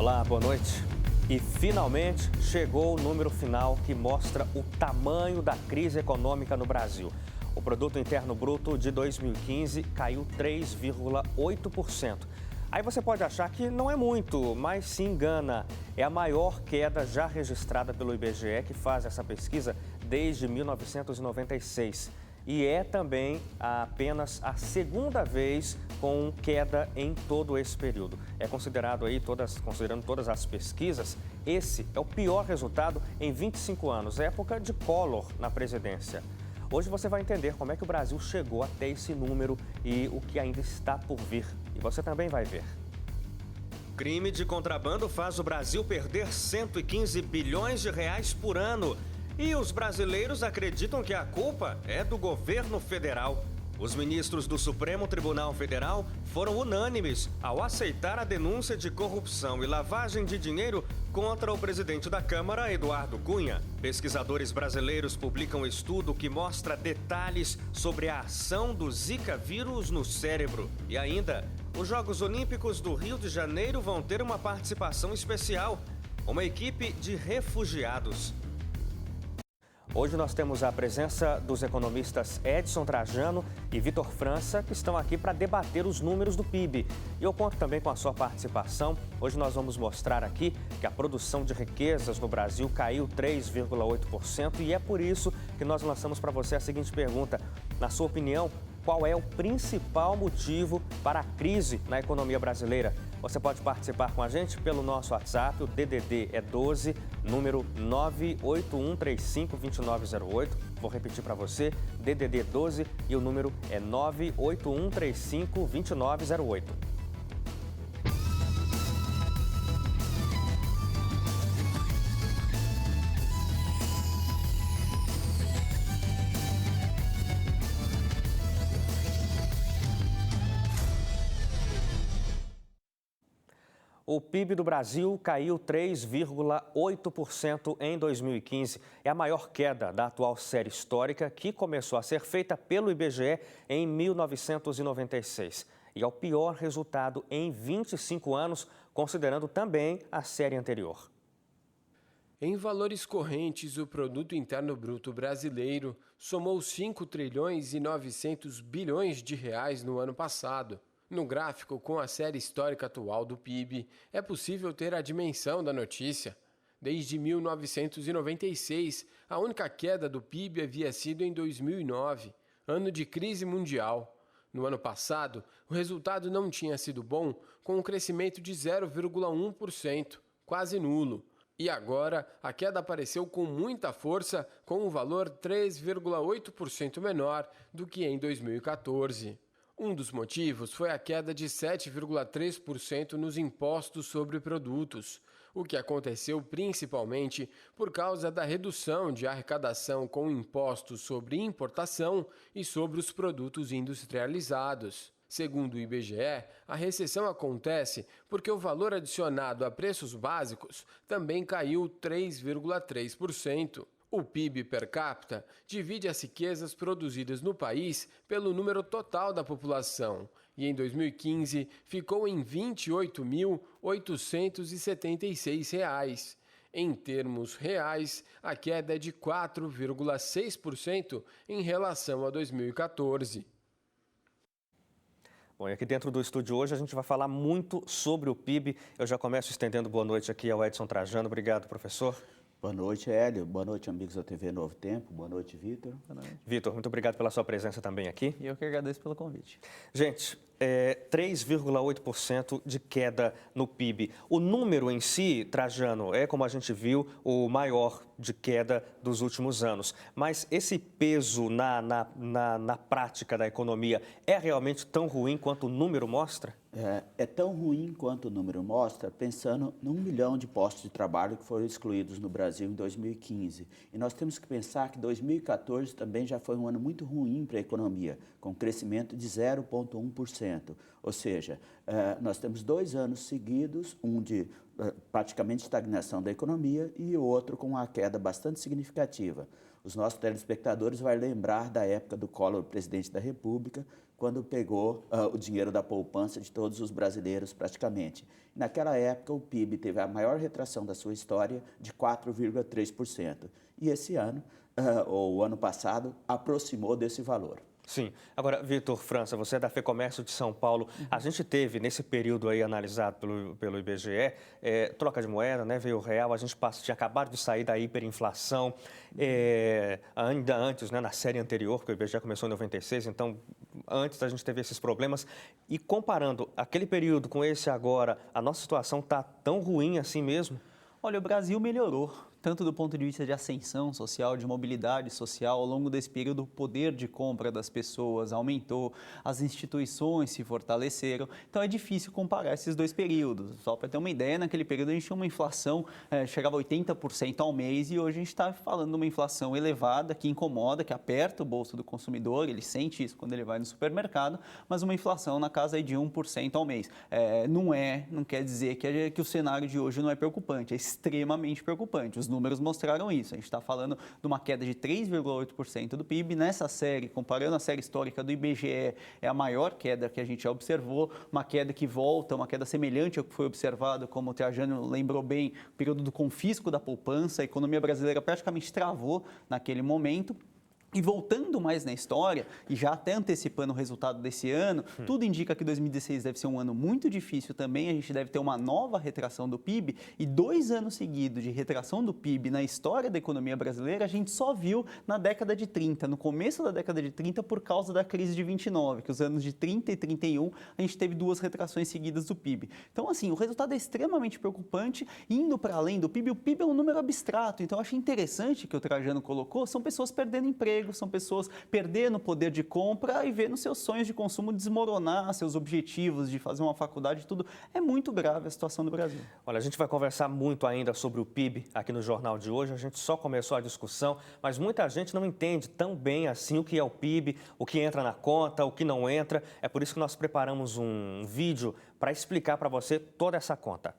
Olá, boa noite. E finalmente chegou o número final que mostra o tamanho da crise econômica no Brasil. O Produto Interno Bruto de 2015 caiu 3,8%. Aí você pode achar que não é muito, mas se engana. É a maior queda já registrada pelo IBGE, que faz essa pesquisa desde 1996. E é também apenas a segunda vez com queda em todo esse período. É considerado aí, considerando todas as pesquisas, esse é o pior resultado em 25 anos, época de Collor na presidência. Hoje você vai entender como é que o Brasil chegou até esse número e o que ainda está por vir. E você também vai ver. Crime de contrabando faz o Brasil perder 115 bilhões de reais por ano. E os brasileiros acreditam que a culpa é do governo federal. Os ministros do Supremo Tribunal Federal foram unânimes ao aceitar a denúncia de corrupção e lavagem de dinheiro contra o presidente da Câmara, Eduardo Cunha. Pesquisadores brasileiros publicam estudo que mostra detalhes sobre a ação do Zika vírus no cérebro. E ainda, os Jogos Olímpicos do Rio de Janeiro vão ter uma participação especial, uma equipe de refugiados. Hoje nós temos a presença dos economistas Edson Trajano e Vitor França, que estão aqui para debater os números do PIB. E eu conto também com a sua participação. Hoje nós vamos mostrar aqui que a produção de riquezas no Brasil caiu 3,8% e é por isso que nós lançamos para você a seguinte pergunta. Na sua opinião, qual é o principal motivo para a crise na economia brasileira? Você pode participar com a gente pelo nosso WhatsApp, o DDD é 12, número 981352908. Vou repetir para você, DDD 12 e o número é 981352908. O PIB do Brasil caiu 3,8% em 2015. É a maior queda da atual série histórica que começou a ser feita pelo IBGE em 1996. E é o pior resultado em 25 anos, considerando também a série anterior. Em valores correntes, o Produto Interno Bruto brasileiro somou 5 trilhões e 900 bilhões de reais no ano passado. No gráfico com a série histórica atual do PIB, é possível ter a dimensão da notícia. Desde 1996, a única queda do PIB havia sido em 2009, ano de crise mundial. No ano passado, o resultado não tinha sido bom, com um crescimento de 0,1%, quase nulo. E agora, a queda apareceu com muita força, com um valor 3,8% menor do que em 2014. Um dos motivos foi a queda de 7,3% nos impostos sobre produtos, o que aconteceu principalmente por causa da redução de arrecadação com impostos sobre importação e sobre os produtos industrializados. Segundo o IBGE, a recessão acontece porque o valor adicionado a preços básicos também caiu 3,3%. O PIB per capita divide as riquezas produzidas no país pelo número total da população e em 2015 ficou em R$ 28.876. Em termos reais, a queda é de 4,6% em relação a 2014. Bom, e aqui dentro do estúdio hoje a gente vai falar muito sobre o PIB. Eu já começo estendendo boa noite aqui ao Edson Trajano. Obrigado, professor. Boa noite, Hélio. Boa noite, amigos da TV Novo Tempo. Boa noite, Vitor. Vitor, muito obrigado pela sua presença também aqui. E eu que agradeço pelo convite. Gente, 3,8% de queda no PIB. O número em si, Trajano, é, como a gente viu, o maior de queda dos últimos anos. Mas esse peso na prática da economia é realmente tão ruim quanto o número mostra? É tão ruim quanto o número mostra, pensando no 1 milhão de postos de trabalho que foram excluídos no Brasil em 2015. E nós temos que pensar que 2014 também já foi um ano muito ruim para a economia, com crescimento de 0,1%. Ou seja, nós temos 2 anos seguidos, um de praticamente estagnação da economia e outro com uma queda bastante significativa. Os nossos telespectadores vão lembrar da época do Collor, presidente da República, quando pegou o dinheiro da poupança de todos os brasileiros praticamente. Naquela época, o PIB teve a maior retração da sua história, de 4,3%. E esse ano, ou o ano passado, aproximou desse valor. Sim. Agora, Vitor França, você é da FEComércio de São Paulo. A gente teve, nesse período aí analisado pelo IBGE, troca de moeda, né? Veio o real, a gente tinha acabado de sair da hiperinflação, ainda antes, né? Na série anterior, porque o IBGE começou em 96, então antes a gente teve esses problemas. E comparando aquele período com esse agora, a nossa situação está tão ruim assim mesmo? Olha, o Brasil melhorou, tanto do ponto de vista de ascensão social, de mobilidade social. Ao longo desse período, o poder de compra das pessoas aumentou, as instituições se fortaleceram. Então, é difícil comparar esses dois períodos. Só para ter uma ideia, naquele período a gente tinha uma inflação, chegava a 80% ao mês, e hoje a gente está falando de uma inflação elevada, que incomoda, que aperta o bolso do consumidor, ele sente isso quando ele vai no supermercado, mas uma inflação na casa aí de 1% ao mês. Não quer dizer que o cenário de hoje não é preocupante, é extremamente preocupante. Os números mostraram isso. A gente está falando de uma queda de 3,8% do PIB. Nessa série, comparando a série histórica do IBGE, é a maior queda que a gente já observou, uma queda que volta, uma queda semelhante ao que foi observado, como o Trajano lembrou bem, o período do confisco da poupança. A economia brasileira praticamente travou naquele momento. E voltando mais na história, e já até antecipando o resultado desse ano, tudo indica que 2016 deve ser um ano muito difícil também, a gente deve ter uma nova retração do PIB, e 2 anos seguidos de retração do PIB na história da economia brasileira, a gente só viu na década de 30, no começo da década de 30, por causa da crise de 29, que os anos de 30 e 31, a gente teve 2 retrações seguidas do PIB. Então, assim, o resultado é extremamente preocupante, indo para além do PIB, o PIB é um número abstrato, então eu achei interessante que o Trajano colocou, são pessoas perdendo emprego, são pessoas perdendo o poder de compra e vendo seus sonhos de consumo desmoronar, seus objetivos de fazer uma faculdade, tudo. É muito grave a situação do Brasil. Olha, a gente vai conversar muito ainda sobre o PIB aqui no Jornal de hoje. A gente só começou a discussão, mas muita gente não entende tão bem assim o que é o PIB, o que entra na conta, o que não entra. É por isso que nós preparamos um vídeo para explicar para você toda essa conta.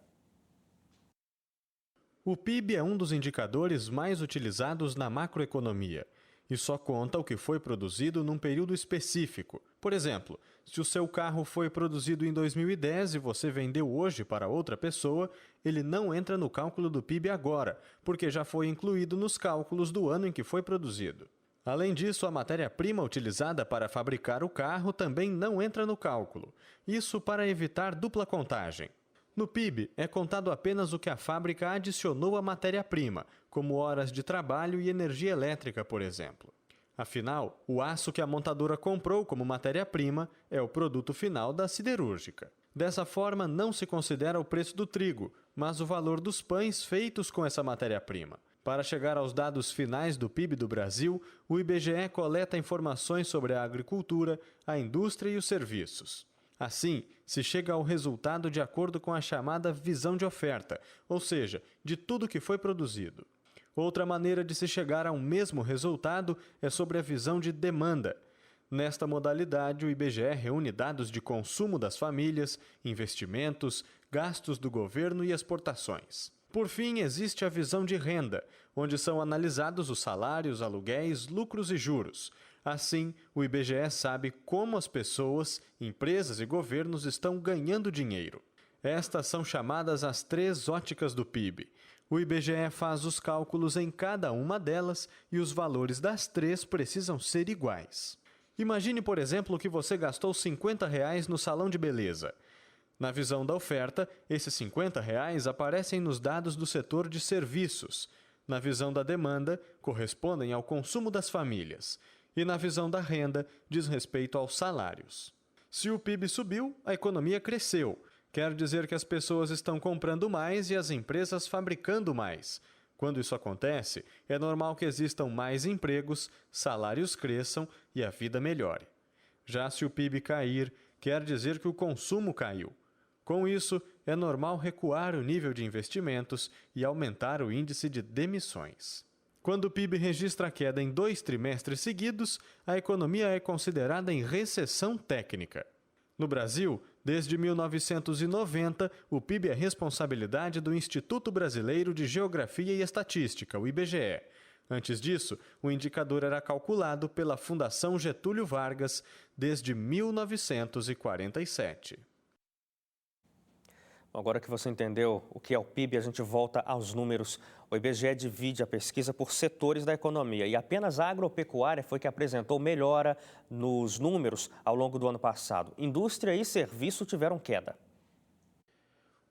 O PIB é um dos indicadores mais utilizados na macroeconomia e só conta o que foi produzido num período específico. Por exemplo, se o seu carro foi produzido em 2010 e você vendeu hoje para outra pessoa, ele não entra no cálculo do PIB agora, porque já foi incluído nos cálculos do ano em que foi produzido. Além disso, a matéria-prima utilizada para fabricar o carro também não entra no cálculo. Isso para evitar dupla contagem. No PIB, é contado apenas o que a fábrica adicionou à matéria-prima, como horas de trabalho e energia elétrica, por exemplo. Afinal, o aço que a montadora comprou como matéria-prima é o produto final da siderúrgica. Dessa forma, não se considera o preço do trigo, mas o valor dos pães feitos com essa matéria-prima. Para chegar aos dados finais do PIB do Brasil, o IBGE coleta informações sobre a agricultura, a indústria e os serviços. Assim, se chega ao resultado de acordo com a chamada visão de oferta, ou seja, de tudo que foi produzido. Outra maneira de se chegar a um mesmo resultado é sobre a visão de demanda. Nesta modalidade, o IBGE reúne dados de consumo das famílias, investimentos, gastos do governo e exportações. Por fim, existe a visão de renda, onde são analisados os salários, aluguéis, lucros e juros. Assim, o IBGE sabe como as pessoas, empresas e governos estão ganhando dinheiro. Estas são chamadas as 3 óticas do PIB. O IBGE faz os cálculos em cada uma delas e os valores das 3 precisam ser iguais. Imagine, por exemplo, que você gastou R$ 50 no salão de beleza. Na visão da oferta, esses R$ 50 aparecem nos dados do setor de serviços. Na visão da demanda, correspondem ao consumo das famílias. E na visão da renda, diz respeito aos salários. Se o PIB subiu, a economia cresceu. Quer dizer que as pessoas estão comprando mais e as empresas fabricando mais. Quando isso acontece, é normal que existam mais empregos, salários cresçam e a vida melhore. Já se o PIB cair, quer dizer que o consumo caiu. Com isso, é normal recuar o nível de investimentos e aumentar o índice de demissões. Quando o PIB registra queda em 2 trimestres seguidos, a economia é considerada em recessão técnica. No Brasil, Desde 1990, o PIB é responsabilidade do Instituto Brasileiro de Geografia e Estatística, o IBGE. Antes disso, o indicador era calculado pela Fundação Getúlio Vargas desde 1947. Agora que você entendeu o que é o PIB, a gente volta aos números. O IBGE divide a pesquisa por setores da economia e apenas a agropecuária foi que apresentou melhora nos números ao longo do ano passado. Indústria e serviço tiveram queda.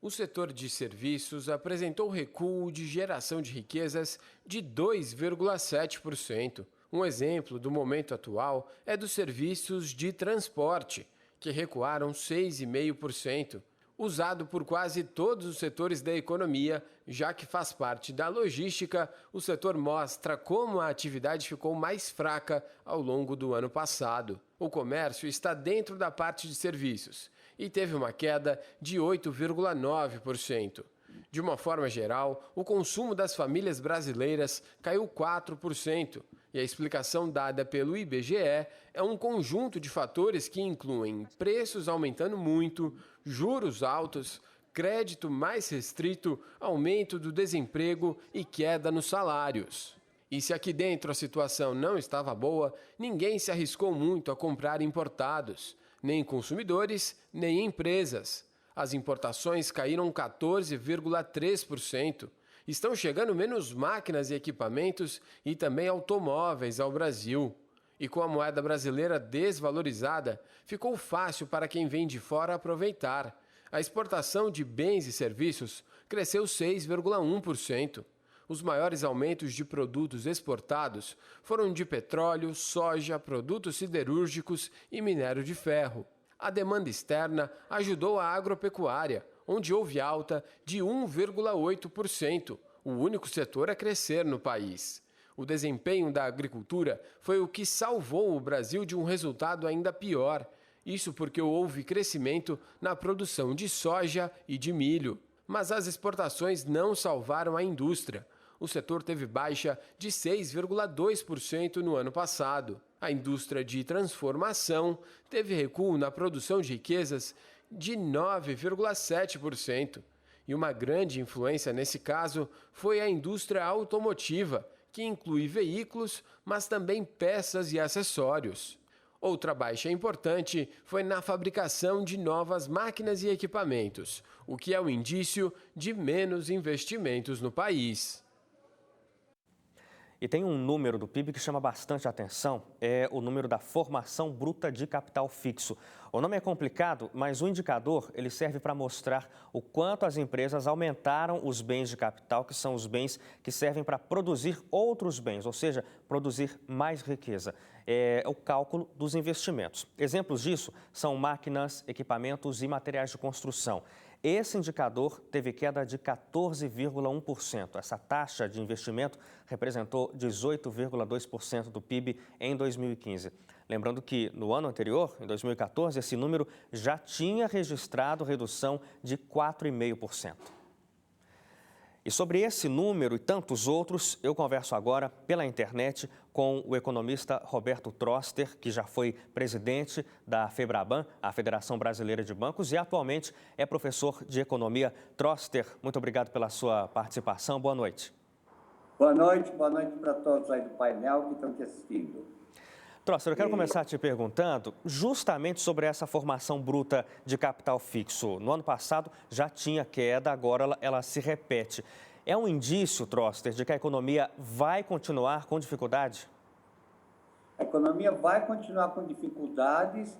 O setor de serviços apresentou recuo de geração de riquezas de 2,7%. Um exemplo do momento atual é dos serviços de transporte, que recuaram 6,5%. Usado por quase todos os setores da economia, já que faz parte da logística, o setor mostra como a atividade ficou mais fraca ao longo do ano passado. O comércio está dentro da parte de serviços e teve uma queda de 8,9%. De uma forma geral, o consumo das famílias brasileiras caiu 4%. E a explicação dada pelo IBGE é um conjunto de fatores que incluem preços aumentando muito, juros altos, crédito mais restrito, aumento do desemprego e queda nos salários. E se aqui dentro a situação não estava boa, ninguém se arriscou muito a comprar importados, nem consumidores, nem empresas. As importações caíram 14,3%. Estão chegando menos máquinas e equipamentos e também automóveis ao Brasil. E com a moeda brasileira desvalorizada, ficou fácil para quem vem de fora aproveitar. A exportação de bens e serviços cresceu 6,1%. Os maiores aumentos de produtos exportados foram de petróleo, soja, produtos siderúrgicos e minério de ferro. A demanda externa ajudou a agropecuária, onde houve alta de 1,8%, o único setor a crescer no país. O desempenho da agricultura foi o que salvou o Brasil de um resultado ainda pior. Isso porque houve crescimento na produção de soja e de milho. Mas as exportações não salvaram a indústria. O setor teve baixa de 6,2% no ano passado. A indústria de transformação teve recuo na produção de riquezas de 9,7%. E uma grande influência nesse caso foi a indústria automotiva, que inclui veículos, mas também peças e acessórios. Outra baixa importante foi na fabricação de novas máquinas e equipamentos, o que é um indício de menos investimentos no país. E tem um número do PIB que chama bastante atenção, é o número da formação bruta de capital fixo. O nome é complicado, mas o indicador ele serve para mostrar o quanto as empresas aumentaram os bens de capital, que são os bens que servem para produzir outros bens, ou seja, produzir mais riqueza. É o cálculo dos investimentos. Exemplos disso são máquinas, equipamentos e materiais de construção. Esse indicador teve queda de 14,1%. Essa taxa de investimento representou 18,2% do PIB em 2015. Lembrando que no ano anterior, em 2014, esse número já tinha registrado redução de 4,5%. E sobre esse número e tantos outros, eu converso agora pela internet com o economista Roberto Troster, que já foi presidente da FEBRABAN, a Federação Brasileira de Bancos, e atualmente é professor de economia. Troster, muito obrigado pela sua participação. Boa noite. Boa noite para todos aí do painel que estão te assistindo. Troster, eu quero começar te perguntando justamente sobre essa formação bruta de capital fixo. No ano passado já tinha queda, agora ela se repete. É um indício, Troster, de que a economia vai continuar com dificuldade? A economia vai continuar com dificuldades.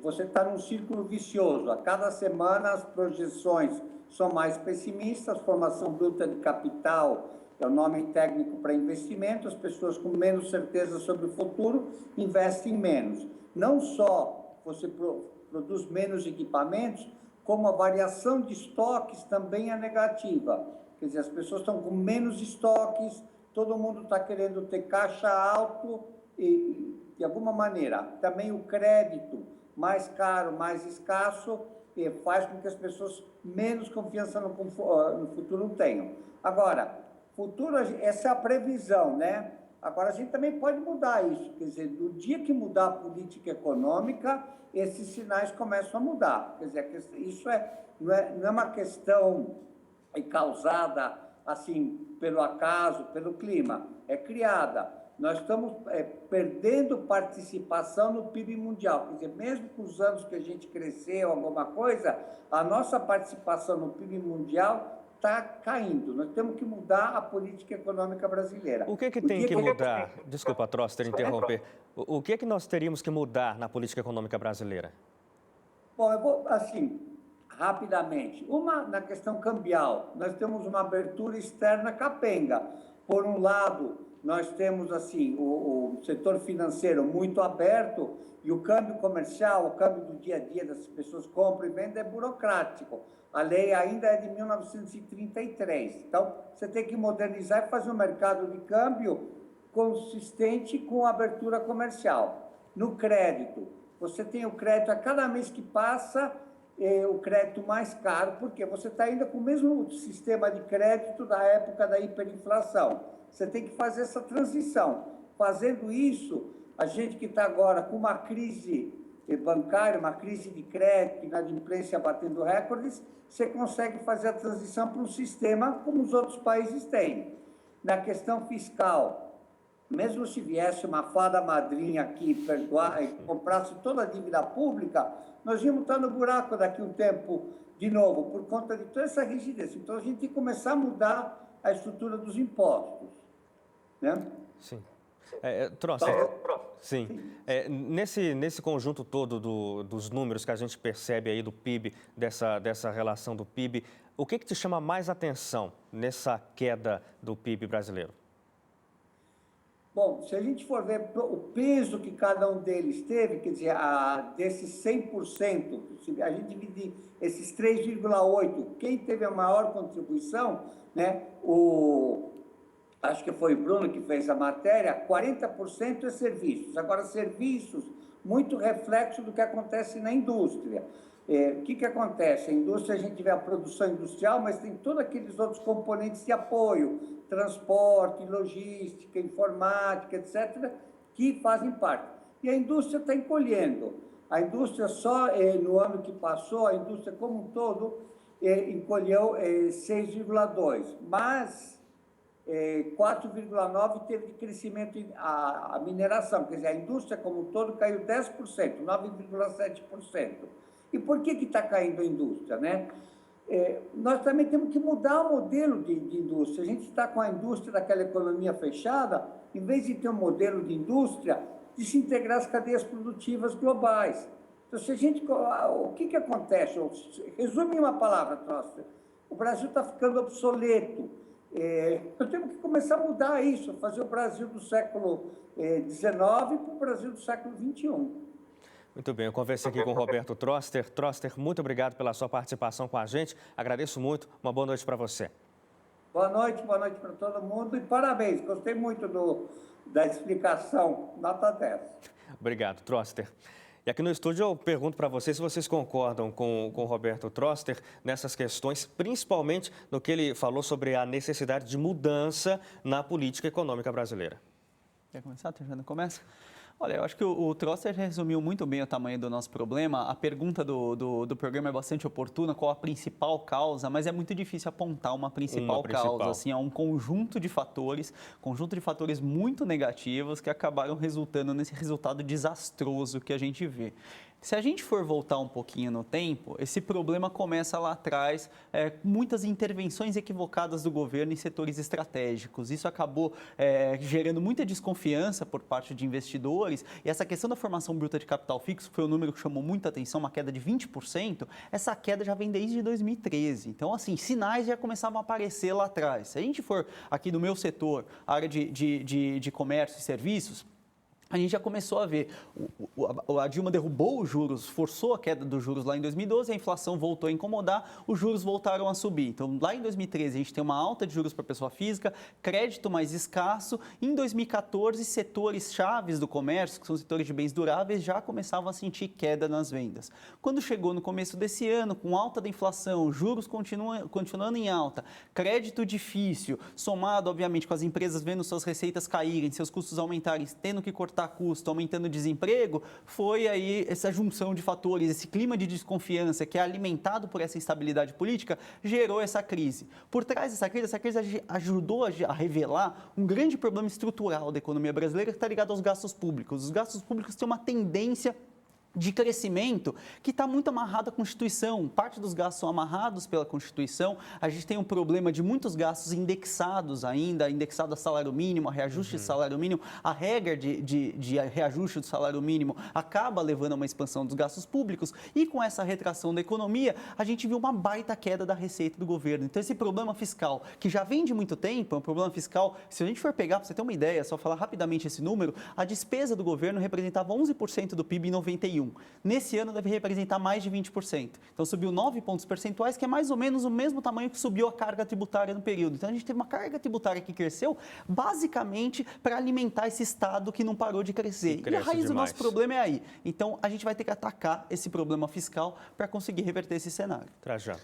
Você está num círculo vicioso. A cada semana as projeções são mais pessimistas, formação bruta de capital é o nome técnico para investimento, as pessoas com menos certeza sobre o futuro investem menos. Não só você produz menos equipamentos, como a variação de estoques também é negativa. Quer dizer, as pessoas estão com menos estoques, todo mundo está querendo ter caixa alto e, de alguma maneira, também o crédito mais caro, mais escasso, faz com que as pessoas menos confiança no futuro tenham. Agora, futuro, essa é a previsão, né? Agora, a gente também pode mudar isso, quer dizer, no dia que mudar a política econômica, esses sinais começam a mudar. Quer dizer, isso não é uma questão causada, assim, pelo acaso, pelo clima, é criada. Nós estamos perdendo participação no PIB mundial. Quer dizer, mesmo com os anos que a gente cresceu, alguma coisa, a nossa participação no PIB mundial está caindo. Nós temos que mudar a política econômica brasileira. O que tem que mudar? Desculpa, Troster, interromper. O que nós teríamos que mudar na política econômica brasileira? Bom, eu vou, assim, rapidamente. Uma, na questão cambial, nós temos uma abertura externa capenga. Por um lado, nós temos, assim, o setor financeiro muito aberto e o câmbio comercial, o câmbio do dia a dia das pessoas compram e vendem é burocrático. A lei ainda é de 1933. Então, você tem que modernizar e fazer um mercado de câmbio consistente com a abertura comercial. No crédito, você tem o crédito a cada mês que passa, o crédito mais caro, porque você está ainda com o mesmo sistema de crédito da época da hiperinflação. Você tem que fazer essa transição. Fazendo isso, a gente que está agora com uma crise bancária, uma crise de crédito, inadimplência batendo recordes, você consegue fazer a transição para um sistema como os outros países têm. Na questão fiscal, mesmo se viesse uma fada madrinha aqui perdoar e comprasse toda a dívida pública, nós íamos estar no buraco daqui a um tempo de novo, por conta de toda essa rigidez. Então, a gente tem que começar a mudar a estrutura dos impostos, né? Sim. Troster, sim. Nesse conjunto todo dos números que a gente percebe aí do PIB, dessa relação do PIB, o que te chama mais atenção nessa queda do PIB brasileiro? Bom, se a gente for ver o peso que cada um deles teve, quer dizer, desses 100%, se a gente dividir esses 3,8%, quem teve a maior contribuição, né, acho que foi o Bruno que fez a matéria, 40% é serviços. Agora, serviços, muito reflexo do que acontece na indústria. O que acontece? A indústria, a gente vê a produção industrial, mas tem todos aqueles outros componentes de apoio, transporte, logística, informática, etc., que fazem parte. E a indústria está encolhendo. A indústria só, no ano que passou, a indústria como um todo, encolheu 6,2%, mas 4,9% teve de crescimento a mineração, quer dizer, a indústria como um todo caiu 10%, 9,7%. E por que está caindo a indústria, né? Nós também temos que mudar o modelo de indústria. A gente está com a indústria daquela economia fechada, em vez de ter um modelo de indústria, de se integrar as cadeias produtivas globais. Então, o que acontece? Resume em uma palavra, Troster. O Brasil está ficando obsoleto. Nós temos que começar a mudar isso, fazer o Brasil do século XIX para o Brasil do século XXI. Muito bem, eu conversei aqui com o Roberto Troster. Troster, muito obrigado pela sua participação com a gente. Agradeço muito. Uma boa noite para você. Boa noite para todo mundo e parabéns. Gostei muito da explicação. Nota 10. Obrigado, Troster. E aqui no estúdio eu pergunto para vocês se vocês concordam com o Roberto Troster nessas questões, principalmente no que ele falou sobre a necessidade de mudança na política econômica brasileira. Quer começar? Tejano, começa? Olha, eu acho que o Troster resumiu muito bem o tamanho do nosso problema. A pergunta do programa é bastante oportuna, qual a principal causa, mas é muito difícil apontar uma principal causa. Assim, é um conjunto de fatores muito negativos que acabaram resultando nesse resultado desastroso que a gente vê. Se a gente for voltar um pouquinho no tempo, esse problema começa lá atrás, muitas intervenções equivocadas do governo em setores estratégicos. Isso acabou gerando muita desconfiança por parte de investidores e essa questão da formação bruta de capital fixo foi um número que chamou muita atenção, uma queda de 20%. Essa queda já vem desde 2013. Então, assim, sinais já começavam a aparecer lá atrás. Se a gente for aqui no meu setor, área de comércio e serviços, a gente já começou a ver, a Dilma derrubou os juros, forçou a queda dos juros lá em 2012, a inflação voltou a incomodar, os juros voltaram a subir. Então, lá em 2013, a gente tem uma alta de juros para a pessoa física, crédito mais escasso. Em 2014, setores chaves do comércio, que são setores de bens duráveis, já começavam a sentir queda nas vendas. Quando chegou no começo desse ano, com alta da inflação, juros continuando em alta, crédito difícil, somado, obviamente, com as empresas vendo suas receitas caírem, seus custos aumentarem, tendo que cortar custo, aumentando o desemprego, foi aí essa junção de fatores, esse clima de desconfiança que é alimentado por essa instabilidade política, gerou essa crise. Por trás dessa crise ajudou a revelar um grande problema estrutural da economia brasileira que está ligado aos gastos públicos. Os gastos públicos têm uma tendência de crescimento que está muito amarrado à Constituição. Parte dos gastos são amarrados pela Constituição. A gente tem um problema de muitos gastos indexados ainda, indexado a salário mínimo, a reajuste de salário mínimo. A regra de reajuste do salário mínimo acaba levando a uma expansão dos gastos públicos e com essa retração da economia, a gente viu uma baita queda da receita do governo. Então, esse problema fiscal, que já vem de muito tempo, é um problema fiscal, se a gente for pegar, para você ter uma ideia, só falar rapidamente esse número, a despesa do governo representava 11% do PIB em 91. Nesse ano deve representar mais de 20%. Então subiu 9 pontos percentuais, que é mais ou menos o mesmo tamanho que subiu a carga tributária no período. Então a gente teve uma carga tributária que cresceu basicamente para alimentar esse Estado que não parou de crescer. E a raiz do nosso problema é aí. Então a gente vai ter que atacar esse problema fiscal para conseguir reverter esse cenário. Trajano.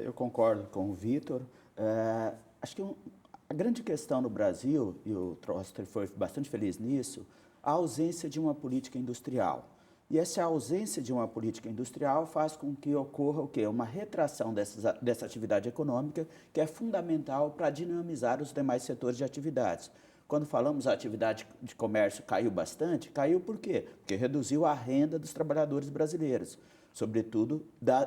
Eu concordo com o Vitor. Acho que a grande questão no Brasil, e o Troster foi bastante feliz nisso, a ausência de uma política industrial. E essa ausência de uma política industrial faz com que ocorra o quê? Uma retração dessa atividade econômica, que é fundamental para dinamizar os demais setores de atividades. Quando falamos a atividade de comércio caiu bastante, caiu por quê? Porque reduziu a renda dos trabalhadores brasileiros, sobretudo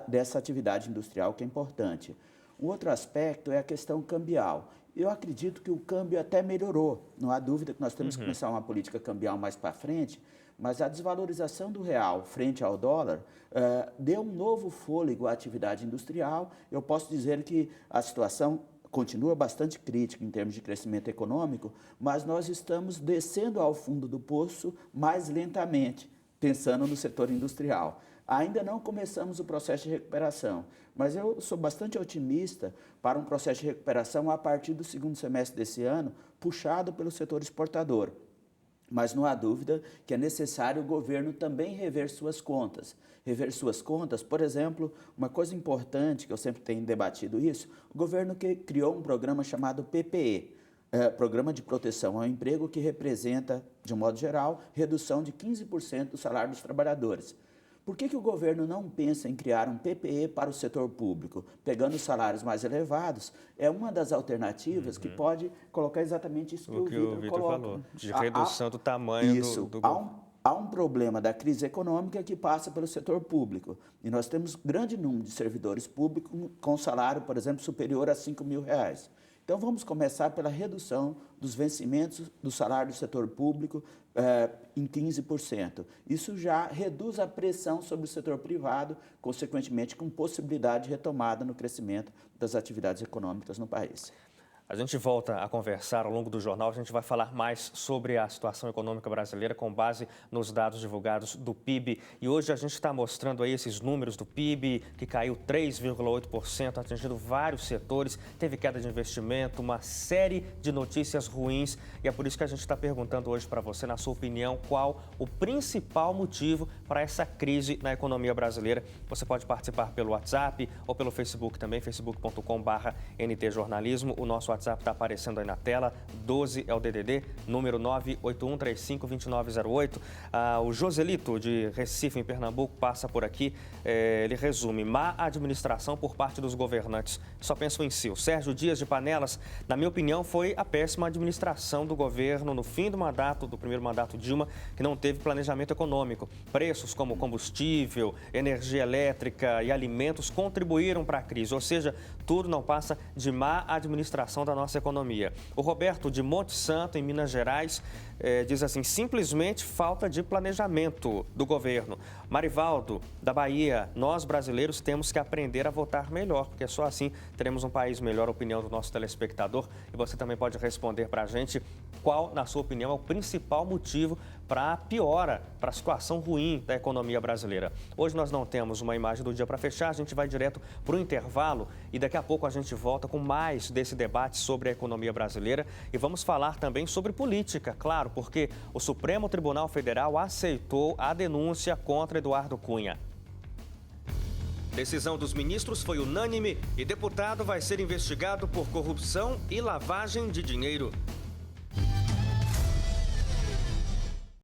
dessa atividade industrial que é importante. Um outro aspecto é a questão cambial. Eu acredito que o câmbio até melhorou, não há dúvida que nós temos que começar uma política cambial mais para frente, mas a desvalorização do real frente ao dólar deu um novo fôlego à atividade industrial. Eu posso dizer que a situação continua bastante crítica em termos de crescimento econômico, mas nós estamos descendo ao fundo do poço mais lentamente, pensando no setor industrial. Ainda não começamos o processo de recuperação, mas eu sou bastante otimista para um processo de recuperação a partir do segundo semestre desse ano, puxado pelo setor exportador. Mas não há dúvida que é necessário o governo também rever suas contas. Rever suas contas, por exemplo, uma coisa importante, que eu sempre tenho debatido isso, o governo que criou um programa chamado PPE, Programa de Proteção ao Emprego, que representa, de um modo geral, redução de 15% do salário dos trabalhadores. Por que o governo não pensa em criar um PPE para o setor público? Pegando os salários mais elevados, é uma das alternativas que pode colocar exatamente isso que o Vitor falou, de redução do tamanho do governo. Há um problema da crise econômica que passa pelo setor público. E nós temos grande número de servidores públicos com salário, por exemplo, superior a R$5 mil. Então, vamos começar pela redução dos vencimentos do salário do setor público em 15%. Isso já reduz a pressão sobre o setor privado, consequentemente, com possibilidade de retomada no crescimento das atividades econômicas no país. A gente volta a conversar ao longo do jornal, a gente vai falar mais sobre a situação econômica brasileira com base nos dados divulgados do PIB. E hoje a gente está mostrando aí esses números do PIB, que caiu 3,8%, atingindo vários setores, teve queda de investimento, uma série de notícias ruins. E é por isso que a gente está perguntando hoje para você, na sua opinião, qual o principal motivo para essa crise na economia brasileira. Você pode participar pelo WhatsApp ou pelo Facebook também, facebook.com/ntjornalismo. O nosso WhatsApp está aparecendo aí na tela, 12 é o DDD, número 981352908. O Joselito, de Recife, em Pernambuco, passa por aqui. Ele resume: má administração por parte dos governantes. Só pensam em si. O Sérgio Dias de Panelas, na minha opinião, foi a péssima administração do governo no fim do primeiro mandato Dilma, que não teve planejamento econômico. Preços como combustível, energia elétrica e alimentos contribuíram para a crise, ou seja, tudo não passa de má administração da nossa economia. O Roberto, de Monte Santo, em Minas Gerais, diz assim: simplesmente falta de planejamento do governo. Marivaldo, da Bahia: nós brasileiros temos que aprender a votar melhor, porque só assim teremos um país melhor. A opinião do nosso telespectador. E você também pode responder para a gente qual, na sua opinião, é o principal motivo para piora, para a situação ruim da economia brasileira. Hoje nós não temos uma imagem do dia para fechar, a gente vai direto para o intervalo e daqui a pouco a gente volta com mais desse debate sobre a economia brasileira e vamos falar também sobre política, claro, porque o Supremo Tribunal Federal aceitou a denúncia contra Eduardo Cunha. Decisão dos ministros foi unânime e deputado vai ser investigado por corrupção e lavagem de dinheiro.